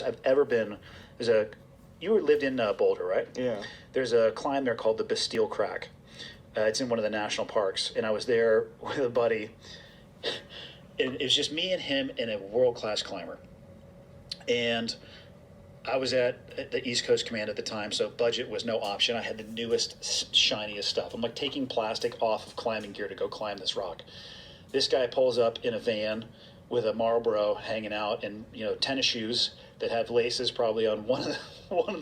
I've ever been. You lived in Boulder, right? Yeah. There's a climb there called the Bastille Crack. It's in one of the national parks, and I was there with a buddy. It was just me and him and a world-class climber. And I was at the East Coast Command at the time, so budget was no option. I had the newest, shiniest stuff. I'm like taking plastic off of climbing gear to go climb this rock. This guy pulls up in a van with a Marlboro hanging out and tennis shoes that have laces probably on one of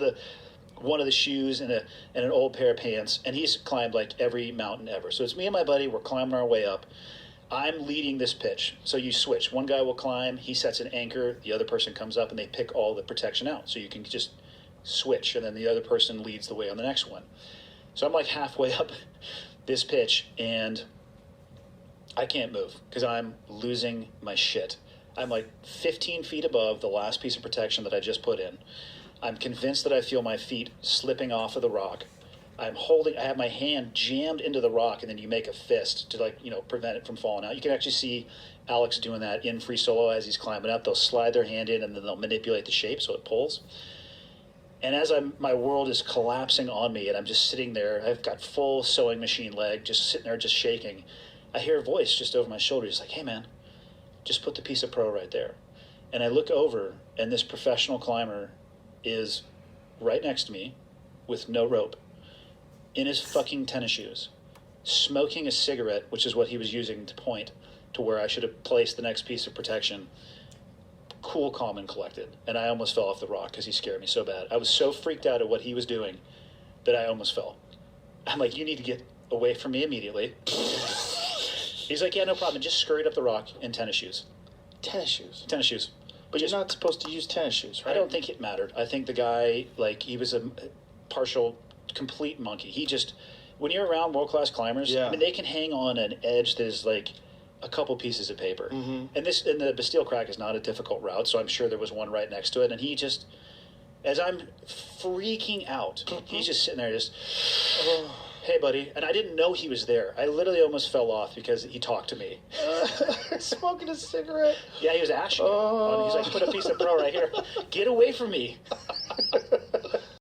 the shoes and an old pair of pants, and he's climbed like every mountain ever. So it's me and my buddy. We're climbing our way up. I'm leading this pitch. So you switch. One guy will climb. He sets an anchor. The other person comes up, and they pick all the protection out. So you can just switch, and then the other person leads the way on the next one. So I'm like halfway up this pitch, and I can't move because I'm losing my shit. I'm like 15 feet above the last piece of protection that I just put in. I'm convinced that I feel my feet slipping off of the rock. I have my hand jammed into the rock, and then you make a fist to prevent it from falling out. You can actually see Alex doing that in free solo as he's climbing up. They'll slide their hand in, and then they'll manipulate the shape so it pulls. And as my world is collapsing on me, and I'm just sitting there, I've got full sewing machine leg, just sitting there, just shaking. I hear a voice just over my shoulder. He's like, "Hey man, just put the piece of pro right there." And I look over, and this professional climber is right next to me with no rope, in his fucking tennis shoes, smoking a cigarette, which is what he was using to point to where I should have placed the next piece of protection. Cool, calm, and collected. And I almost fell off the rock because he scared me so bad. I was so freaked out at what he was doing that I almost fell. I'm like, "You need to get away from me immediately." He's like, "Yeah, no problem. Just scurried up the rock in tennis shoes." Tennis shoes. Tennis shoes. But you're not supposed to use tennis shoes, right? I don't think it mattered. I think the guy, he was a partial, complete monkey. He just, when you're around world-class climbers, Yeah. I mean, they can hang on an edge that is like a couple pieces of paper. Mm-hmm. And the Bastille Crack is not a difficult route, so I'm sure there was one right next to it. And he just, as I'm freaking out, he's just sitting there just, "Hey, buddy." And I didn't know he was there. I literally almost fell off because he talked to me. Smoking a cigarette. Yeah, he was ashing. Oh. He's like, "Put a piece of pro right here. Get away from me."